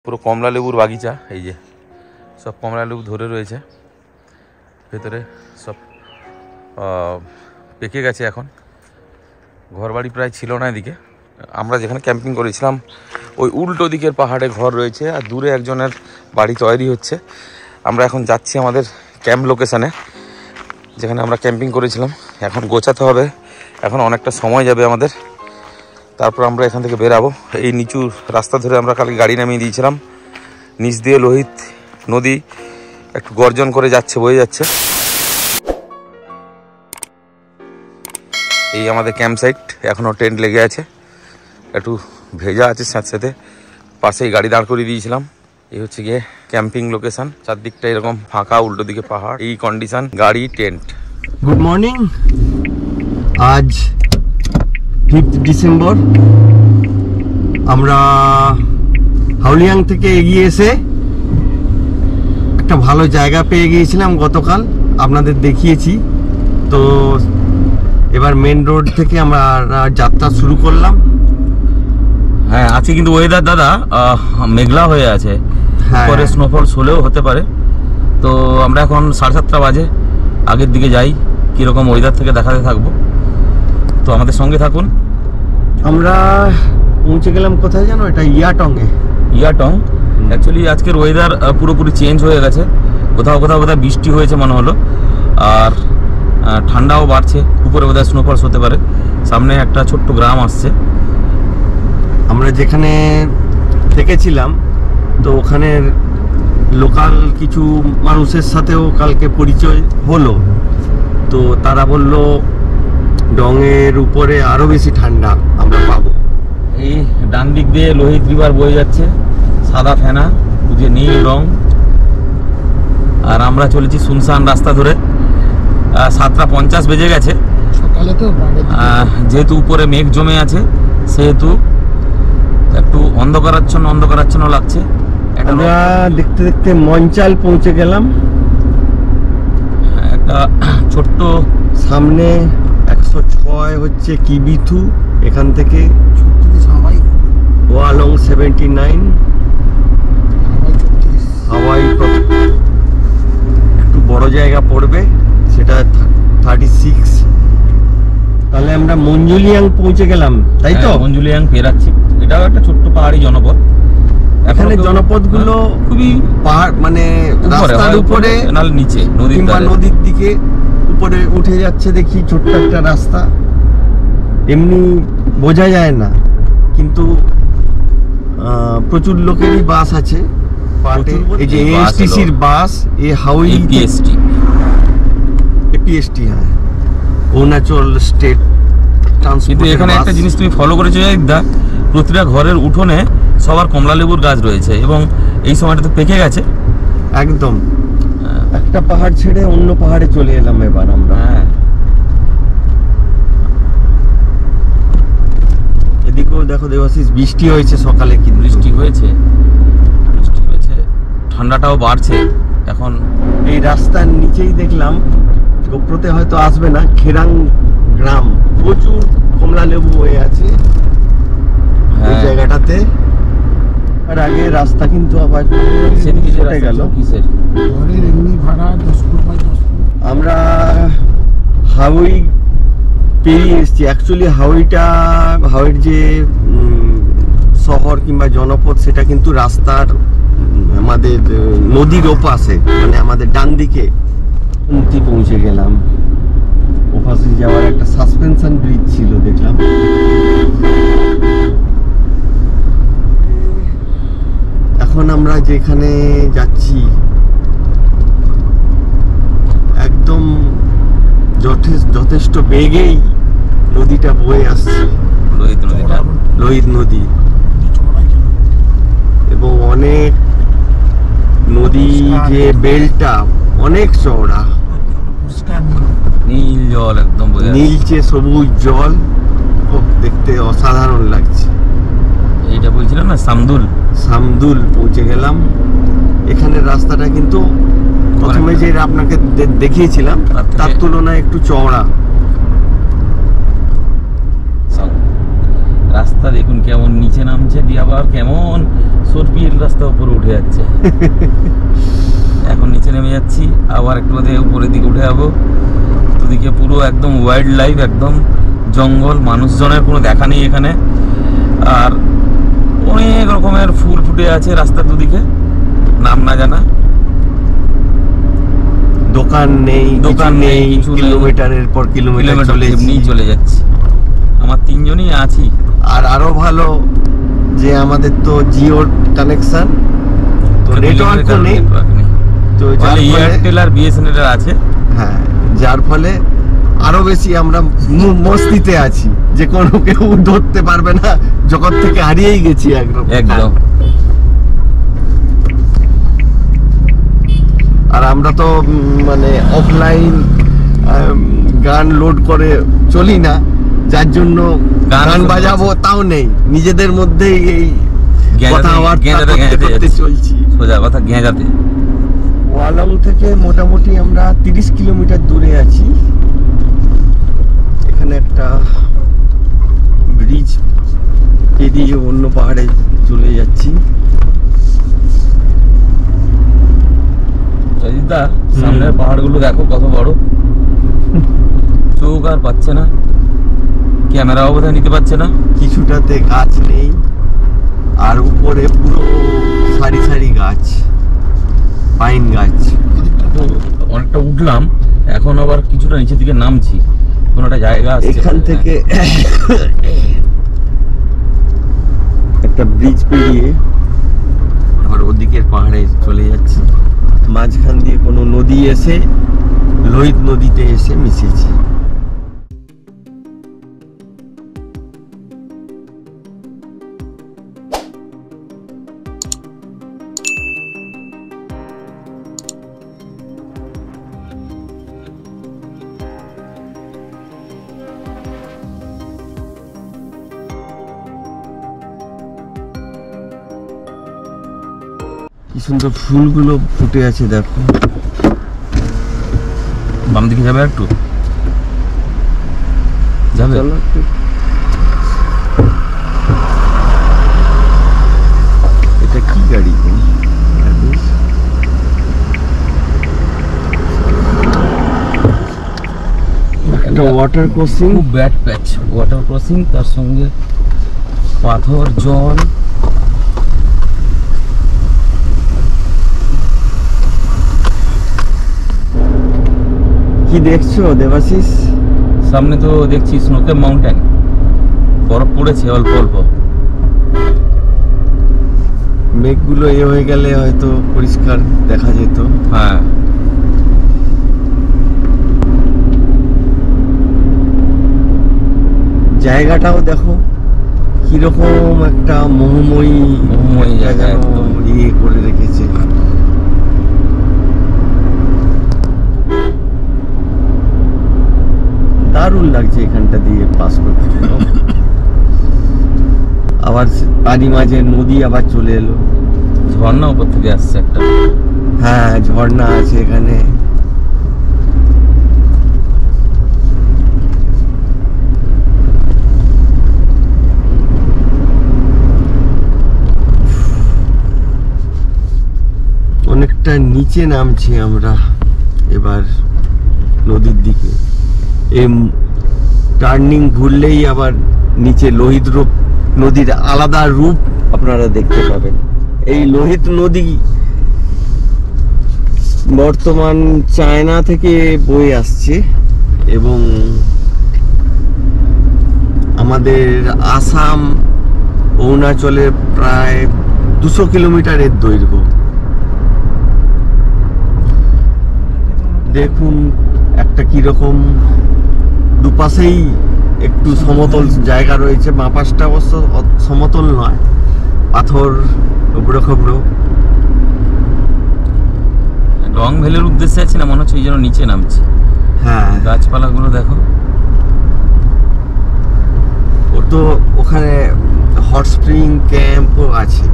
পুরো কমলা লেবুর বাগিচা, এই যে সব কমলা লেবু ধরে রয়েছে, ভেতরে সব পেকে গেছে। এখন ঘরবাড়ি প্রায় ছিল না এদিকে। আমরা যেখানে ক্যাম্পিং করেছিলাম ওই উল্টো দিকের পাহাড়ে ঘর রয়েছে, আর দূরে একজনের বাড়ি তৈরি হচ্ছে। আমরা এখন যাচ্ছি আমাদের ক্যাম্প লোকেশানে, যেখানে আমরা ক্যাম্পিং করেছিলাম। এখন গোছাতে হবে, এখন অনেকটা সময় যাবে আমাদের, তারপর আমরা এখান থেকে বেরাবো। এই নিচু রাস্তা ধরে আমরা কালকে গাড়ি নামিয়ে দিয়েছিলাম, নিচ দিয়ে লোহিত নদী একটু গর্জন করে যাচ্ছে, বয়ে যাচ্ছে। এই আমাদের ক্যাম্প সাইট, এখনও টেন্ট লেগে আছে, একটু ভেজা আছে স্যাঁতস্যাঁতে। পাশেই গাড়ি দাঁড় করিয়ে দিয়েছিলাম। এই হচ্ছে গিয়ে ক্যাম্পিং লোকেশন, চারদিকটা এরকম ফাঁকা, উল্টো দিকে পাহাড়, এই কন্ডিশন, গাড়ি, টেন্ট। গুড মর্নিং, আজ 5 ডিসেম্বর। আমরা হাউলিয়াং থেকে এগিয়ে এসে একটা ভালো জায়গা পেয়ে গিয়েছিলাম গতকাল, আপনাদের দেখিয়েছি। তো এবার মেন রোড থেকে আমরা যাত্রা শুরু করলাম। হ্যাঁ, আছে কিন্তু ওয়েদার দাদা মেঘলা হয়ে আছে, পরে স্নোফল হলেও হতে পারে। তো আমরা এখন 7:30 বাজে, আগের দিকে যাই, কীরকম ওয়েদার থেকে দেখাতে থাকবো। তো আমাদের সঙ্গে থাকুন। আমরা পৌঁছে গেলাম কোথায় জানো? এটা ইয়াটংয়ে। ইয়াটং অ্যাকচুয়ালি আজকের ওয়েদার পুরোপুরি চেঞ্জ হয়ে গেছে, কোথাও কোথাও বোধহয় বৃষ্টি হয়েছে মনে হলো, আর ঠান্ডাও বাড়ছে, উপরে বোধহয় স্নোফলস হতে পারে। সামনে একটা ছোট্ট গ্রাম আসছে। আমরা যেখানে থেকেছিলাম, তো ওখানের লোকাল কিছু মানুষের সাথেও কালকে পরিচয় হলো। তো তারা বলল ডংয়ের উপরে আরো বেশি ঠান্ডা আমরা পাবো। এই ডান দিক দিয়ে লোহিত রিভার বয়ে যাচ্ছে, সাদা ফেনা, যে নীল রং। আর আমরা চলেছি শুনশান রাস্তা ধরে। 7:50 বেজে গেছে সকালে। তো যেহেতু উপরে মেঘ জমে আছে, সেহেতু একটু অন্ধকারাচ্ছন্ন লাগছে। আমরা দেখতে দেখতে মঞ্চাল পৌঁছে গেলাম। একটা ছোট্ট সামনে 106 হচ্ছে কিবিথু, এখান থেকে ওয়ালং 79, হাওয়াই একটু বড় জায়গা পড়বে, সেটা 36। তাহলে আমরা মঞ্জুলিয়াং পৌঁছে গেলাম, তাই তো? মঞ্জুলিয়াং পেরাচ্ছি। এটাও একটা ছোট্ট পাহাড়ি জনপদ। এখানে জনপদগুলো খুবই পাহাড়, মানে রাস্তার উপরে নালে নিচে, নদীর দিকে উপরে উঠে যাচ্ছে। দেখি ছোট্ট একটা রাস্তা, এমনি বোঝা যায় না, কিন্তু প্রচুর লোকেরই বাস আছে। এই যে এএসটিসির বাস, হাওয়াই এপিএসটি, হ্যাঁ, অরুণাচল স্টেট ট্রান্সপোর্ট। কিন্তু এখানে একটা জিনিস তুমি ফলো করেছো দা, প্রতিটা ঘরের উঠোনে সবার কমলা লেবুর গাছ রয়েছে, এবং এই সময়টা তো পেকে গেছে একদম। একটা পাহাড় ছেড়ে অন্য পাহাড়ে চলে এলাম এবার আমরা। এদিকেও দেখো দেবাশিস, বৃষ্টি হয়েছে সকালে, কি বৃষ্টি হয়েছে, ঠান্ডাটাও বাড়ছে এখন। এই রাস্তার নিচেই দেখলাম, গোপ্রতে হয়তো আসবে না, খেরাং গ্রাম, প্রচুর কমলা লেবু হয়ে আছে এই জায়গাটাতে। আর আগে রাস্তা কিন্তু আবার সেদিকে গেল। কিসের এমনি ভাড়া 10 ফুট বাই 10 ফুট। আমরা হাওয়াই পেরিয়ে এসেছি। অ্যাকচুয়ালি হাওয়াইয়ের যে শহর কিংবা জনপদ, সেটা কিন্তু রাস্তার আমাদের নদীর ওপাশে, মানে আমাদের ডান দিকে পৌঁছে গেলাম। ওপাশে যাওয়ার একটা সাসপেনশন ব্রিজ ছিল, দেখলাম। এখন আমরা যেখানে যাচ্ছি একদম যথেষ্ট বেগেই নদীটা বয়ে আসছে, লোহিত নদী। এবং অনেক নদী যে বেলটা অনেক চওড়া, নীল জল, একদম নীলচে সবুজ জল, খুব দেখতে অসাধারণ লাগছে। এইটা বলছিলাম না, সামদুল পৌঁছে গেলাম। এখানের রাস্তাটা কিন্তু প্রথমে যে আপনাকে দেখিয়েছিলাম তার তুলনায় একটু চওড়া। রাস্তা দেখুন কেমন নিচে নামছে, দিয়ে আবার কেমন সরপিল রাস্তা উপরে উঠে যাচ্ছে। এখন নিচে নেমে যাচ্ছি, আবার একটু বাদে উপরের দিকে উঠে যাবো। দুদিকে পুরো একদম ওয়াইল্ড লাইফ, একদম জঙ্গল, মানুষজনের কোনো দেখা নেই এখানে। আর অনেক রকমের ফুল ফুটে আছে রাস্তার দুদিকে, নাম না জানা। দোকান নেই, দোকান নেই, কিছু নেই। কিলোমিটারের পর কিলোমিটার এমনি চলে যাচ্ছি। আমার 3 জনই আছি। আর আরো ভালো যে আমাদের তো জিওর কানেকশন, তো নেটওয়ার্কও নেই, তো যার ফলে এয়ারটেল আর বিএসএনএল আছে। হ্যাঁ, যার ফলে আরো বেশি আমরা মস্তিতে আছি, যে কোনো কেউ ধরতে পারবে না, জগৎ থেকে হারিয়েই গেছি একদম। আর আমরা তো মানে অফলাইন গান লোড করে চলি না, যার জন্য গান বাজাবো তাও নেই, নিজেদের মধ্যেই এই কথাবার্তা করতে চলছি। সোজা কথা গেঁজাতে। ওয়ালং থেকে মোটামুটি আমরা 30 কিলোমিটার দূরে আছি। এখানে একটা ব্রিজ পেরিয়ে অন্য পাহাড়ে চলে যাচ্ছি। সামনের পাহাড়গুলো দেখো কত বড়, চোখ আর পাচ্ছে না, ক্যামেরা অবস্থায় নিতে পারছে না। কিছুটাতে গাছ নেই, আর উপরে পুরো সারি সারি গাছ, পাইন গাছ। অনেকটা উঠলাম, এখন আবার কিছুটা নিচের দিকে নামছি, কোন একটা জায়গা আছে এখান থেকে একটা ব্রিজ পেরিয়ে আবার ওদিকের পাহাড়ে চলে যাচ্ছি। মাঝখান দিয়ে কোনো নদী এসে লোহিত নদীতে এসে মিশেছে। কি সুন্দর ফুলগুলো ফুটে আছে দেখো। বাম দিকে যাবে একটু, যাবে। এটা কি গাড়ি? একটা ওয়াটার ক্রসিং, খুব ব্যাড প্যাচ ওয়াটার ক্রসিং, তার সঙ্গে পাথর, জল। কি দেখছো দেবাশিস? সামনে তো দেখছি স্নোকেপ মাউন্টেন, বরফ পড়েছে অল্প অল্প। মেঘগুলো হয়ে গেলে হয়তো পরিষ্কার দেখা যেত। হ্যাঁ, জায়গাটাও দেখো কিরকম একটা মোহময়ী জায়গা, একদম ইয়ে করে রেখেছে। দারুণ লাগছে এখানটা দিয়ে পাস করতে। আবার তারই মাঝে নদী আবার চলে এলো, ঝর্ণা উপর থেকে আসছে একটা। হ্যাঁ, ঝর্ণা আছে এখানে। অনেকটা নিচে নামছি আমরা এবার নদীর দিকে। এই টার্নিং ঘুরলেই আবার নিচে লোহিত রূপ নদীর আলাদা রূপ আপনারা দেখতে পাবেন। এই লোহিত নদী বর্তমান চায়না থেকে বয়ে আসছে এবং আমাদের আসাম, অরুণাচলের প্রায় 200 কিলোমিটারের দৈর্ঘ্য। দেখুন একটা কিরকম, দুপাশেই একটু সমতল জায়গা রয়েছে, বাঁ পাশটা অবশ্য সমতল নয়, পাথর এবড়ো খেবড়ো। রং ভ্যালির উদ্দেশ্যে আছি না, মনে হচ্ছে এই জন্য নিচে নামছি। হ্যাঁ, গাছপালাগুলো দেখো। ও তো ওখানে হট স্প্রিং ক্যাম্পও আছে,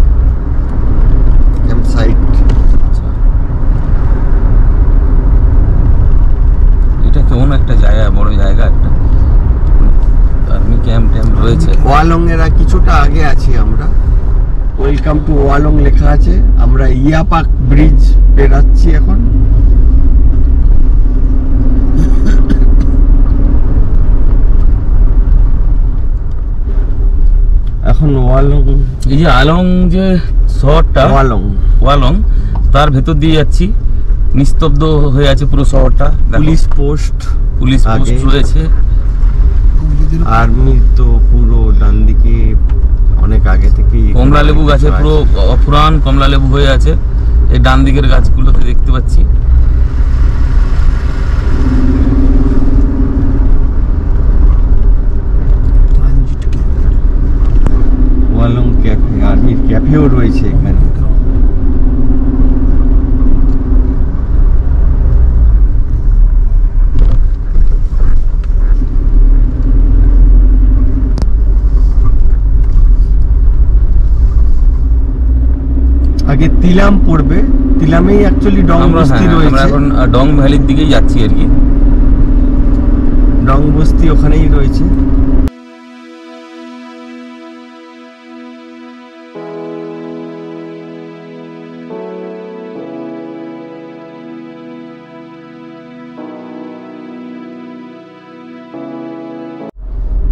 ক্যাম্প সাইট। এটা কেমন একটা জায়গা, বড় জায়গা একটা, আর্মি ক্যাম্প রয়েছে। ওয়ালং এর কিছুটা আগে আছি আমরা। ওয়েলকাম টু ওয়ালং লেখা আছে। আমরা ইয়াপাক ব্রিজ পেরাচ্ছি এখন। এখন ওয়ালং, এই যে আলং যে শহরটা, ওয়ালং তার ভেতর দিয়ে যাচ্ছি। নিস্তব্ধ হয়ে আছে পুরো শহরটা। পুলিশ পোস্ট রয়েছে, আর্মি তো পুরো ডান দিকে অনেক আগে থেকে। কমলা লেবু গাছে পুরো পুরান কমলা লেবু হয়ে আছে এই ডান দিকের গাছগুলোতে দেখতে পাচ্ছি। ওয়ালং ক্যাফে, আর্মির ক্যাফেও রয়েছে এখানে। আগে তিলাম পড়বে, তিলামেই অ্যাকচুয়ালি ডং বস্তি রয়েছে। আমরা এখন ডং ভ্যালির দিকেই যাচ্ছি আর কি। ডং বস্তি ওখানেই রয়েছে।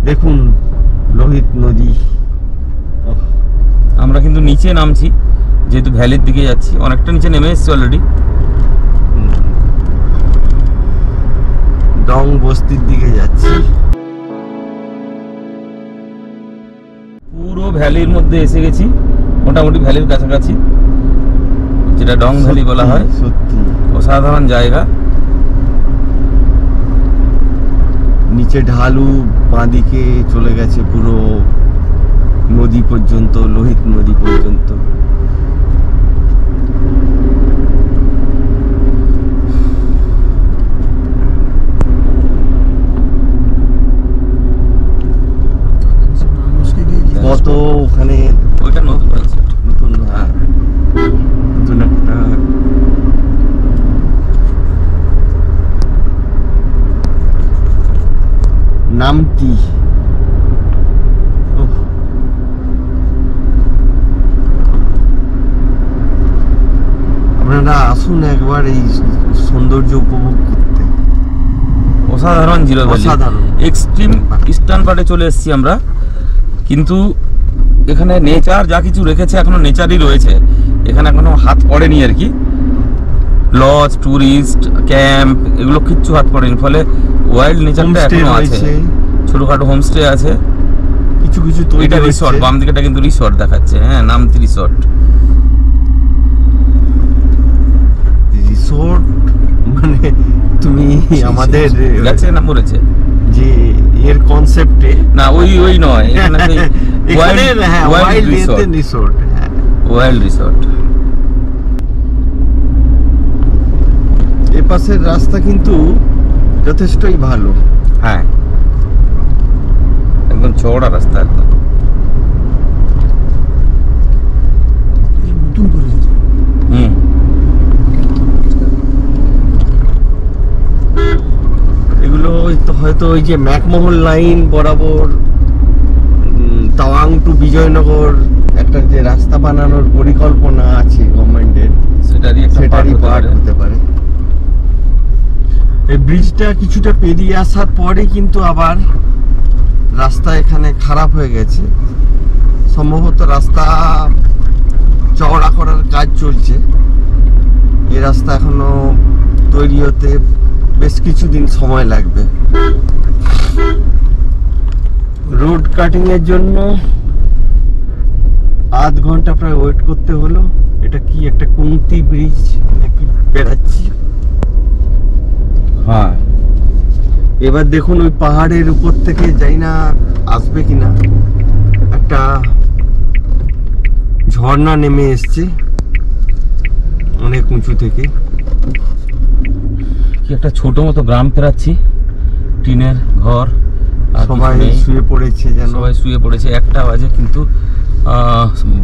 দেখুন লোহিত নদী। আমরা কিন্তু নিচে নামছি, যেহেতু ভ্যালির দিকে যাচ্ছি। অনেকটা নিচে নেমে এসেছি অলরেডি। ডং বস্তির দিকে যাচ্ছি। পুরো ভ্যালির মধ্যে এসে গেছি, মোটামুটি ভ্যালির কাছাকাছি, যেটা ডং ভ্যালি বলা হয়। সত্যি অসাধারণ জায়গা। নিচে ঢালু, বাঁদিকে চলে গেছে পুরো নদী পর্যন্ত, লোহিত নদী পর্যন্ত। কত ওখানে ওইটা নতুন হয়েছে, নতুন, হ্যাঁ নতুন একটা নামটি। আপনারা আসুন একবার এই সৌন্দর্য উপভোগ করতে। অসাধারণ জিরো ভ্যালি, এক্সট্রিম ইস্টার্ন পার্টে চলে এসেছি আমরা। কিন্তু এখানে নেচার যা কিছু রেখেছে এখনো নেচারই রয়েছে, এখানে এখনো হাত পড়েনি আর কি। লজ, টুরিস্ট ক্যাম্প এগুলো কিচ্ছু হাত পড়েনি, ফলে ওয়াইল্ড নেচারটা এখনো আছে। ছোটখাটো হোমস্টে আছে, কিছু কিছু। এটা রিসর্ট, বাম দিকেটা কিন্তু রিসর্ট দেখাচ্ছে। হ্যাঁ, নামতি রিসর্ট। রিসর্ট মানে তুমি আমাদের গেছে না মরেছে যে এর কনসেপ্টে না, ওই নয়, এখানে ওয়াইল্ড রিসর্ট। Wild resort. এ পাশের রাস্তা কিন্তু যথেষ্টই ভালো। হ্যাঁ, একদম চওড়া রাস্তা একদম। নতুন করেছে। এগুলো হয়তো ওই যে ম্যাকমোহন লাইন বরাবর তাওয়াং টু বিজয়নগর একটা যে রাস্তা বানানোর পরিকল্পনা আছে গভর্নমেন্টের, সেটারই পার্ট হতে পারে। এই ব্রিজটা কিছুটা পেরিয়ে আসার পরে কিন্তু আবার রাস্তা এখানে খারাপ হয়ে গেছে। সম্ভবত রাস্তা চওড়া করার কাজ চলছে। এই রাস্তা এখনো তৈরি হতে বেশ কিছুদিন সময় লাগবে। রোড কাটিং এর জন্য আধ ঘন্টা প্রায় ওয়েট করতে হলো। এটা কি একটা কুমতি ব্রিজ নাকি বেড়াচ্ছি। হ্যাঁ, এবার দেখুন ওই পাহাড়ের উপর থেকে যাই না আসবে কিনা একটা ঝর্ণা নেমে এসছে অনেক উঁচু থেকে। কি একটা ছোট মতো গ্রাম ফেরাচ্ছি, টিনের ঘর, সবাই শুয়ে পড়েছে, যেন সবাই শুয়ে পড়েছে। 1টা বাজে, কিন্তু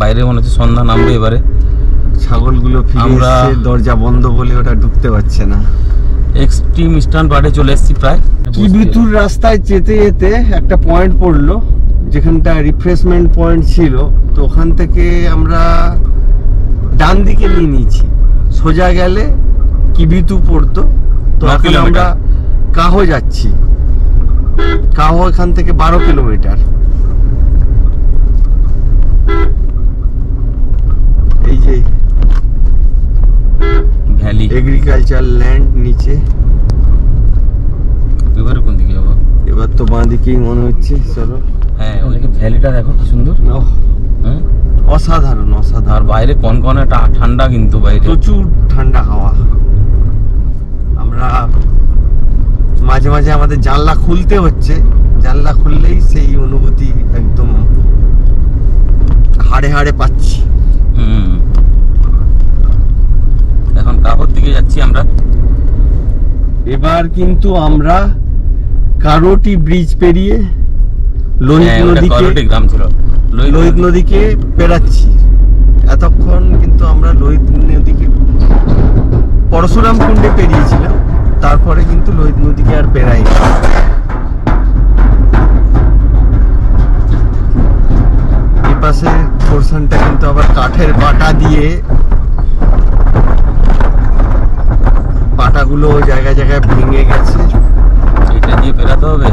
বাইরে মনে হচ্ছে সন্ধ্যা নামবে এবারে। ছাগলগুলো ফিরে এসেছে, দরজা বন্ধ বলে ওটা ঢুকতে পারছে না। এক্সট্রিম ইস্টার্ন পার্টে চলে এসেছি প্রায়। কি ভিতর রাস্তায় যেতে যেতে একটা পয়েন্ট পড়লো যেখানটা রিফ্রেশমেন্ট পয়েন্ট ছিল, তো ওখান থেকে আমরা ডান দিকে নিয়ে নিয়েছি। সোজা গেলে কিবিতু পড়তো, তো 9 এখন কিলোমিটার। আমরা কাহো যাচ্ছি। কাহো এখান থেকে 12 কিলোমিটার। এই যে ভ্যালি। এগ্রিকালচার ল্যান্ড নিচে। এবারে কোন দিকে যাবো? এবার তো বাঁ দিকেই মনে হচ্ছে। চলো। হ্যাঁ, ওদিকে ভ্যালিটা দেখো কি সুন্দর। ওহ, হ্যাঁ, অসাধারণ আর অসাধারণ। বাইরে কনকনে ঠান্ডা, কিন্তু বাইরে প্রচুর ঠান্ডা হাওয়া। আমরা মাঝে মাঝে আমাদের জানলা খুলতে হচ্ছে, জানলা খুললেই সেই অনুভূতি একদম হাড়ে হাড়ে পাচ্ছি। এখন কাহর দিকে যাচ্ছি আমরা। এবার কিন্তু আমরা কারোটি ব্রিজ পেরিয়ে লোহিত হ্যাঁ, ওটা নদীকে করোটি গ্রাম ছিল। লোহিত নদীকে পেরাচ্ছি। এতক্ষণ কিন্তু আমরা লোহিত নদীকে পরশুরাম কুণ্ডে পেরিয়েছিলাম, তারপরে কিন্তু লোহিত নদীকে আর পেরাই। এই পাশে পোর্শনটা কিন্তু আবার কাঠের পাটা দিয়ে, পাটাগুলো জায়গায় জায়গায় ভেঙে গেছে। এটা দিয়ে পেরাতে হবে।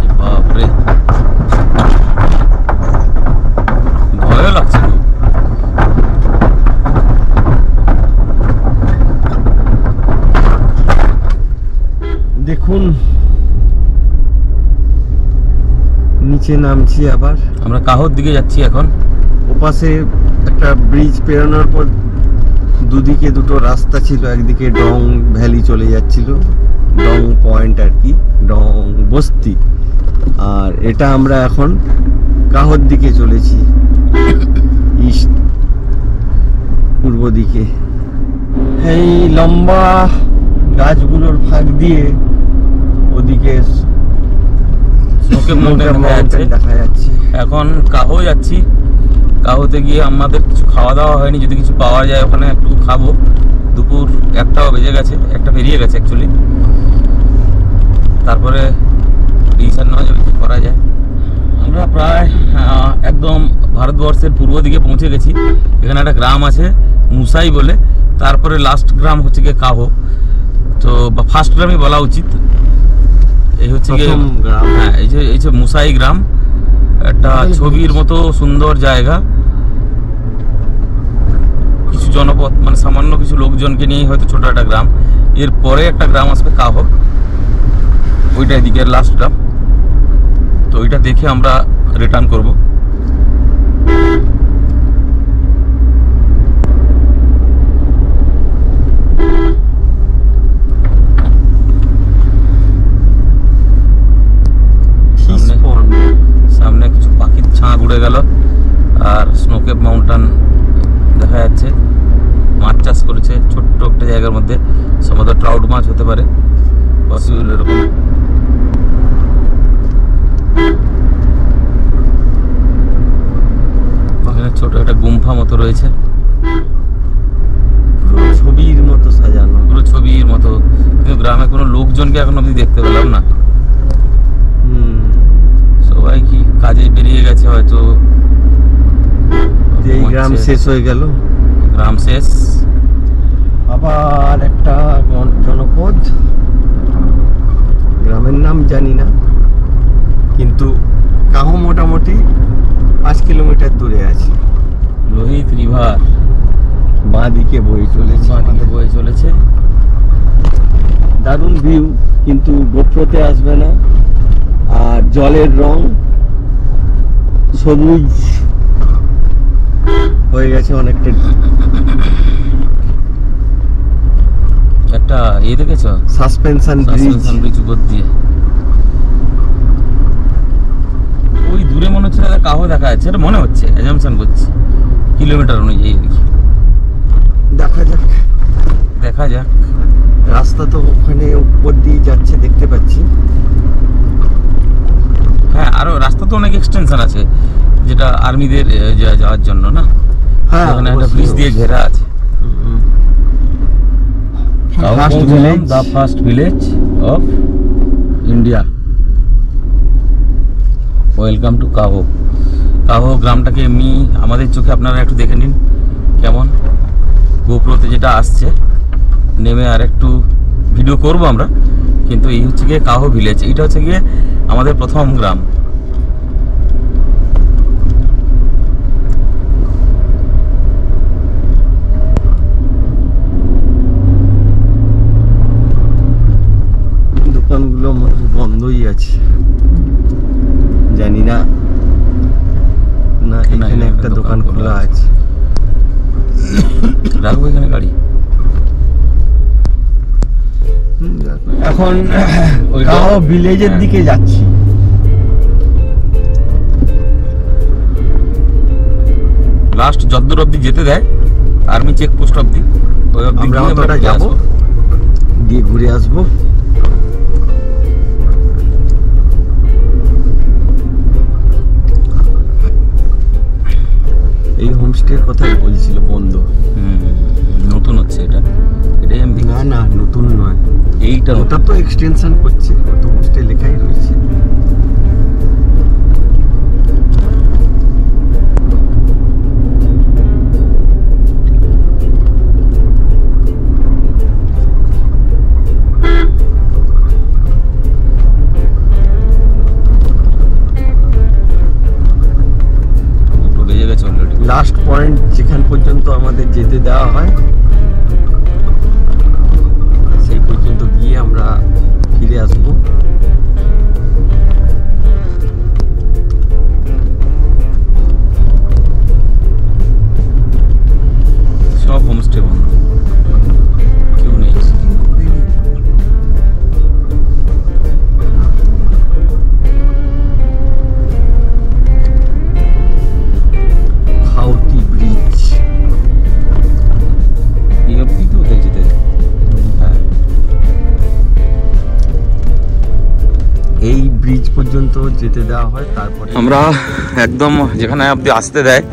এ বাপরে, ভয়ও লাগছে খুব। দেখুন নিচে নামছি আবার। আমরা কাহর দিকে যাচ্ছি এখন। ওপাশে একটা ব্রিজ পেরোনোর পর দুদিকে দুটো রাস্তা ছিল, একদিকে ডং ভ্যালি চলে যাচ্ছিল, ডং পয়েন্ট আর কি, ডং বস্তি। আর এটা আমরা এখন কাহর দিকে চলেছি, ইস্ট পূর্ব দিকে। এই লম্বা গাছগুলোর ফাঁক দিয়ে ওদিকে স্নোকে মাউন্টেন দেখা যাচ্ছে। এখন কাহো যাচ্ছি। কাহোতে গিয়ে আমাদের কিছু খাওয়া দাওয়া হয়নি, যদি কিছু পাওয়া যায় ওখানে একটু খাবো। দুপুর 1টাও বেজে গেছে, 1টা পেরিয়ে গেছে অ্যাকচুয়ালি। তারপরে ডিসিশন নেওয়া যাবে কি করা যায়। আমরা প্রায় একদম ভারতবর্ষের পূর্ব দিকে পৌঁছে গেছি। এখানে একটা গ্রাম আছে মুসাই বলে, তারপরে লাস্ট গ্রাম হচ্ছে গিয়ে কাহো। তো ফার্স্ট গ্রামই বলা উচিত। এই হচ্ছে গিয়ে গ্রাম। হ্যাঁ, এই যে মুসাই গ্রাম, একটা ছবির মতো সুন্দর জায়গা। কিছু জনপদ, মানে সামান্য কিছু লোকজনকে নিয়ে হয়তো ছোট একটা গ্রাম। এরপরে একটা গ্রাম আসবে কাহো, ওইটা এদিকের লাস্ট গ্রাম। তো ওইটা দেখে আমরা রিটার্ন করব। সামনে কিছু পাখির ছাঁ উড়ে গেল, আর স্নোকেপ মাউন্টেন দেখা যাচ্ছে। মাছ চাষ করেছে ছোট্ট একটা জায়গার মধ্যে, সম্ভবত ট্রাউট মাছ হতে পারে, পসিবল এরকম। এখানে ছোট একটা গুম্ফা মতো রয়েছে, পুরো ছবির মতো সাজানো, পুরো ছবির মতো। কিন্তু গ্রামে কোনো লোকজনকে এখন অব্দি দেখতে পেলাম না। সবাই কি কাজে বেরিয়ে গেছে হয়তো। এই গ্রাম শেষ হয়ে গেল। গ্রাম শেষ, আবার একটা জনপদ, গ্রামের নাম জানি না, কিন্তু কাহো মোটামুটি 5 কিলোমিটার দূরে আছে। লোহিত রিভার বাঁ দিকে বয়ে চলেছে, বাঁদিকে বয়ে চলেছে। দারুণ ভিউ, কিন্তু গোপ্রোতে আসবে না। আর জলের রং সবুজ হয়ে গেছে অনেকটা। একটা দেখেছো সাসপেনশন ব্রিজ, ব্রিজ উপর দিয়ে। ওই দূরে মনে হচ্ছে দাদা কাহো দেখা যাচ্ছে, এটা মনে হচ্ছে, অ্যাজাম্পশন করছি কিলোমিটার অনুযায়ী। দেখি, দেখা যাক দেখা যাক। রাস্তা তো ওখানে উপর দিয়ে যাচ্ছে দেখতে পাচ্ছি। হ্যাঁ, আরো রাস্তা তো অনেক এক্সটেনশন আছে, যেটা আর্মিদের যাওয়ার জন্য না। হ্যাঁ, ওখানে একটা ব্রিজ দিয়ে ঘেরা আছে। First village. The first village of India. Welcome to কাহো। কাহো গ্রামটাকে এমনি আমাদের চোখে আপনারা একটু দেখে নিন কেমন। গোপ্রোতে যেটা আসছে নেমে আর একটু ভিডিও করব আমরা, কিন্তু এই হচ্ছে গিয়ে কাহো ভিলেজ। এইটা হচ্ছে গিয়ে আমাদের প্রথম গ্রাম। দোকানগুলো বন্ধই আছে, জানি না। না, এখানে একটা দোকান খোলা আছে। রাখবো এখানে গাড়ি। এখন কাহো ভিলেজের দিকে যাচ্ছি। লাস্ট যতদূর অব্দি যেতে দেয় আর্মি চেকপোস্ট অব্দি, ওই অব্দি আমরা অতটা যাবো, গিয়ে ঘুরে আসবো। এই হোমস্টের কথাই বলছিল বন্ধ। নতুন হচ্ছে এটা, এটাই আমি না না, নতুন নয়, এইটা ওটা তো এক্সটেনশন করছে, ওটা হোমস্টে লেখাই রয়েছে। লাস্ট পয়েন্ট যেখান পর্যন্ত আমাদের যেতে দেওয়া হয় সেই পর্যন্ত গিয়ে আমরা ফিরে আসবো। সব হোমস্টে বন্ধ, কেউ নেই। খাউটি ব্রিজ এই অব্দি তো যেতে। হ্যাঁ, এই ব্রিজ পর্যন্ত যেতে দেওয়া হয়, তারপরে আমরা একদম যেখানে অব্দি আসতে দেয়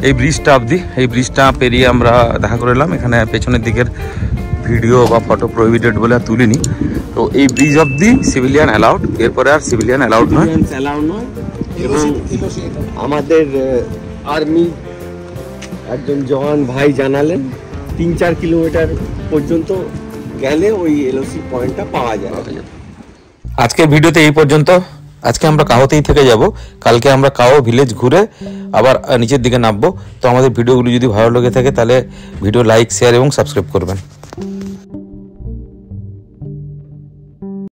এই ব্রিজটা অব্দি, এই ব্রিজটা পেরিয়ে আমরা দেখা করে এলাম। এখানে পেছনের দিকের ভিডিও বা ফটো প্রহিবিটেড বলে আর তুলিনি। তো এই ব্রিজ অব্দি সিভিলিয়ান অ্যালাউড, এরপরে আর সিভিলিয়ান অ্যালাউড নয়। অ্যালাউ নয়। এবং আমাদের আর্মি একজন জওয়ান ভাই জানালেন 3-4 কিলোমিটার পর্যন্ত গেলে ওই এলওসি পয়েন্টটা পাওয়া যায়। আজকের ভিডিওতে এই পর্যন্ত। আজকে আমরা কাহোতেই থেকে যাব, কালকে আমরা কাহো ভিলেজ ঘুরে আবার নিচের দিকে নামবো। তো আমাদের ভিডিওগুলি যদি ভালো লেগে থাকে তাহলে ভিডিও লাইক, শেয়ার এবং সাবস্ক্রাইব করবেন।